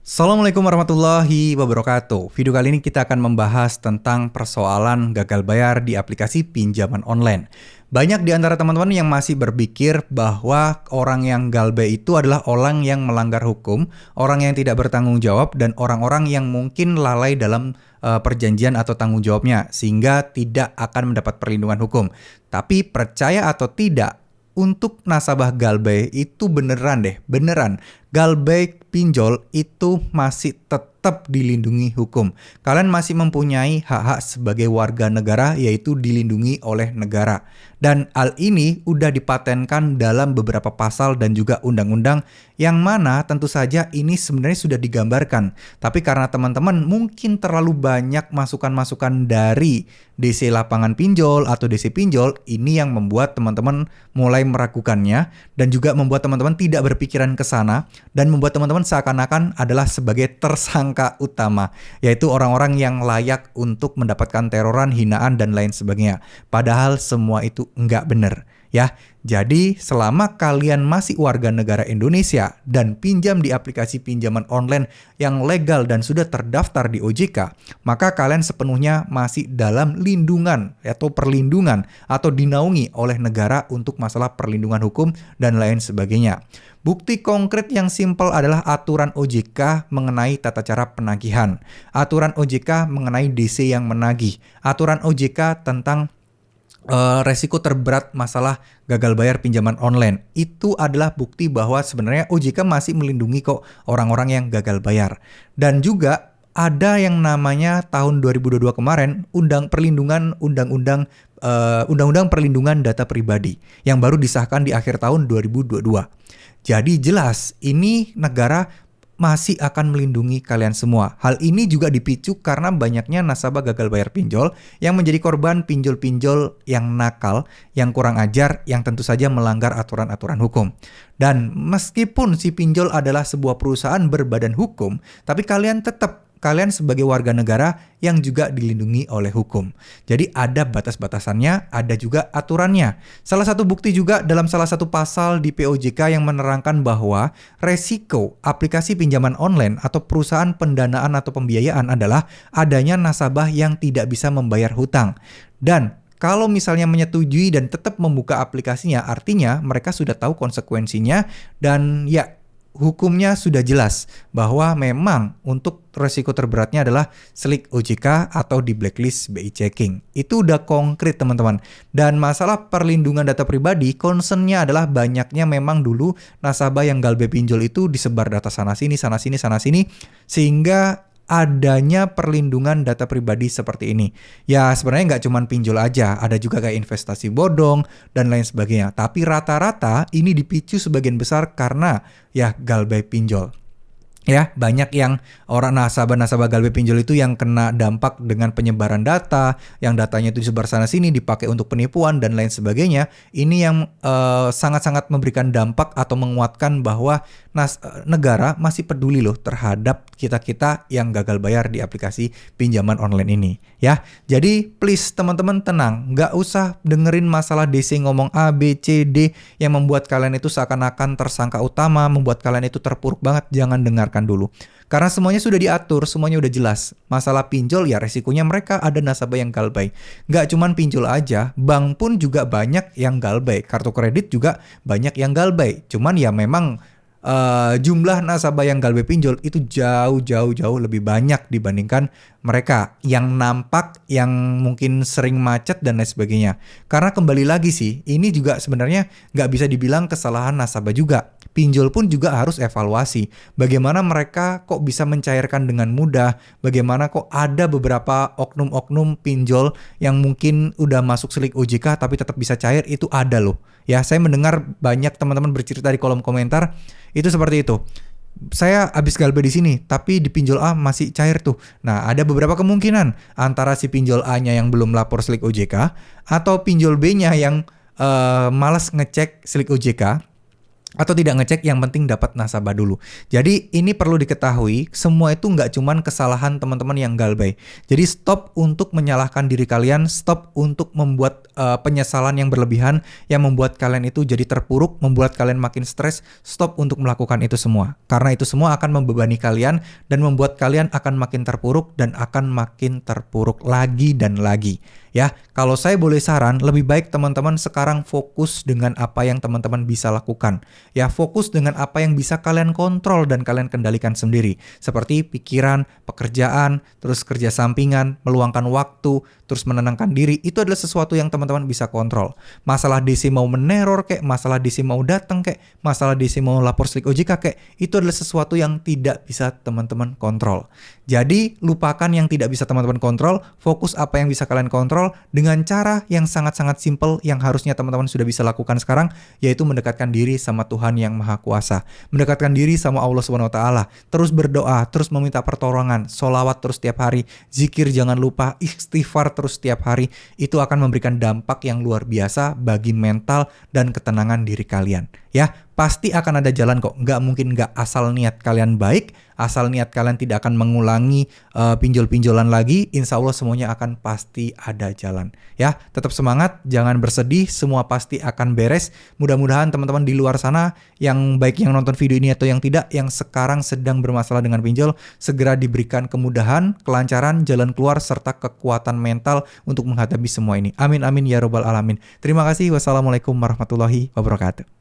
Assalamualaikum warahmatullahi wabarakatuh. Video kali ini kita akan membahas tentang persoalan gagal bayar di aplikasi pinjaman online. Banyak di antara teman-teman yang masih berpikir bahwa orang yang galbay itu adalah orang yang melanggar hukum, orang yang tidak bertanggung jawab, dan orang-orang yang mungkin lalai dalam perjanjian atau tanggung jawabnya, sehingga tidak akan mendapat perlindungan hukum. Tapi percaya atau tidak, untuk nasabah galbay itu beneran. Galbay pinjol itu masih tetap dilindungi hukum. Kalian masih mempunyai hak-hak sebagai warga negara, yaitu dilindungi oleh negara. Dan hal ini udah dipatenkan dalam beberapa pasal dan juga undang-undang yang mana tentu saja ini sebenarnya sudah digambarkan. Tapi karena teman-teman mungkin terlalu banyak masukan-masukan dari DC lapangan pinjol atau DC pinjol, ini yang membuat teman-teman mulai meragukannya dan juga membuat teman-teman tidak berpikiran ke sana dan membuat teman-teman seakan-akan adalah sebagai tersangka utama, yaitu orang-orang yang layak untuk mendapatkan teroran, hinaan, dan lain sebagainya. Padahal semua itu nggak benar. Ya, jadi selama kalian masih warga negara Indonesia dan pinjam di aplikasi pinjaman online yang legal dan sudah terdaftar di OJK, maka kalian sepenuhnya masih dalam lindungan atau perlindungan atau dinaungi oleh negara untuk masalah perlindungan hukum dan lain sebagainya. Bukti konkret yang simpel adalah aturan OJK mengenai tata cara penagihan, aturan OJK mengenai DC yang menagih, aturan OJK tentang resiko terberat masalah gagal bayar pinjaman online. Itu adalah bukti bahwa sebenarnya OJK masih melindungi kok orang-orang yang gagal bayar. Dan juga ada yang namanya tahun 2022 kemarin Undang-Undang Perlindungan Data Pribadi yang baru disahkan di akhir tahun 2022. Jadi jelas ini negara masih akan melindungi kalian semua. Hal ini juga dipicu karena banyaknya nasabah gagal bayar pinjol yang menjadi korban pinjol-pinjol yang nakal, yang kurang ajar, yang tentu saja melanggar aturan-aturan hukum. Dan meskipun si pinjol adalah sebuah perusahaan berbadan hukum, tapi kalian sebagai warga negara yang juga dilindungi oleh hukum. Jadi ada batas-batasannya, ada juga aturannya. Salah satu bukti juga dalam salah satu pasal di POJK yang menerangkan bahwa resiko aplikasi pinjaman online atau perusahaan pendanaan atau pembiayaan adalah adanya nasabah yang tidak bisa membayar hutang. Dan kalau misalnya menyetujui dan tetap membuka aplikasinya, artinya mereka sudah tahu konsekuensinya dan ya, hukumnya sudah jelas bahwa memang untuk resiko terberatnya adalah slick OJK atau di blacklist BI checking. Itu udah konkret teman-teman. Dan masalah perlindungan data pribadi, concernnya adalah banyaknya memang dulu nasabah yang galbay pinjol itu disebar data sana sini, sehingga adanya perlindungan data pribadi seperti ini. Ya sebenarnya nggak cuma pinjol aja, ada juga kayak investasi bodong dan lain sebagainya. Tapi rata-rata ini dipicu sebagian besar karena ya galbay pinjol. Ya, banyak yang orang nasabah-nasabah galbay pinjol itu yang kena dampak dengan penyebaran data, yang datanya itu disebar sana sini, dipakai untuk penipuan dan lain sebagainya. Ini yang sangat-sangat memberikan dampak atau menguatkan bahwa negara masih peduli loh terhadap kita-kita yang gagal bayar di aplikasi pinjaman online ini. Ya, jadi please teman-teman tenang, nggak usah dengerin masalah DC ngomong A, B, C, D yang membuat kalian itu seakan-akan tersangka utama, membuat kalian itu terpuruk banget. Jangan dengarkan dulu. Karena semuanya sudah diatur, semuanya udah jelas. Masalah pinjol ya resikonya mereka ada nasabah yang galbay. Nggak cuman pinjol aja, bank pun juga banyak yang galbay. Kartu kredit juga banyak yang galbay. Cuman ya memang jumlah nasabah yang galbay pinjol itu jauh lebih banyak dibandingkan mereka yang nampak, yang mungkin sering macet dan lain sebagainya. Karena kembali lagi sih, ini juga sebenarnya nggak bisa dibilang kesalahan nasabah juga. Pinjol pun juga harus evaluasi. Bagaimana mereka kok bisa mencairkan dengan mudah, bagaimana kok ada beberapa oknum-oknum pinjol yang mungkin udah masuk slick OJK tapi tetap bisa cair, itu ada loh. Ya, saya mendengar banyak teman-teman bercerita di kolom komentar, itu seperti itu. Saya habis galbay di sini, tapi di pinjol A masih cair tuh. Nah, ada beberapa kemungkinan antara si pinjol A-nya yang belum lapor slick OJK atau pinjol B-nya yang malas ngecek slick OJK. atau tidak ngecek, yang penting dapat nasabah dulu. Jadi ini perlu diketahui, semua itu nggak cuman kesalahan teman-teman yang galbay. Jadi stop untuk menyalahkan diri kalian, stop untuk membuat penyesalan yang berlebihan yang membuat kalian itu jadi terpuruk, membuat kalian makin stres. Stop untuk melakukan itu semua. Karena itu semua akan membebani kalian dan membuat kalian akan makin terpuruk dan akan makin terpuruk lagi dan lagi. Ya, kalau saya boleh saran, lebih baik teman-teman sekarang fokus dengan apa yang teman-teman bisa lakukan. Ya, fokus dengan apa yang bisa kalian kontrol dan kalian kendalikan sendiri. Seperti pikiran, pekerjaan, terus kerja sampingan, meluangkan waktu, terus menenangkan diri. Itu adalah sesuatu yang teman-teman bisa kontrol. Masalah DC mau meneror kek, masalah DC mau datang kek, masalah DC mau lapor Slik OJK kek, itu adalah sesuatu yang tidak bisa teman-teman kontrol. Jadi, lupakan yang tidak bisa teman-teman kontrol, fokus apa yang bisa kalian kontrol dengan cara yang sangat-sangat simple yang harusnya teman-teman sudah bisa lakukan sekarang, yaitu mendekatkan diri sama Tuhan yang Maha Kuasa, mendekatkan diri sama Allah Subhanahu wa Ta'ala, terus berdoa, terus meminta pertolongan, sholawat terus setiap hari, zikir jangan lupa, istighfar terus setiap hari. Itu akan memberikan dampak yang luar biasa bagi mental dan ketenangan diri kalian. Ya, pasti akan ada jalan kok. Nggak mungkin nggak, asal niat kalian baik, asal niat kalian tidak akan mengulangi pinjol-pinjolan lagi, insya Allah semuanya akan pasti ada jalan. Ya, tetap semangat, jangan bersedih, semua pasti akan beres. Mudah-mudahan teman-teman di luar sana, yang baik yang nonton video ini atau yang tidak, yang sekarang sedang bermasalah dengan pinjol, segera diberikan kemudahan, kelancaran, jalan keluar, serta kekuatan mental untuk menghadapi semua ini. Amin amin ya robbal alamin. Terima kasih. Wassalamualaikum warahmatullahi wabarakatuh.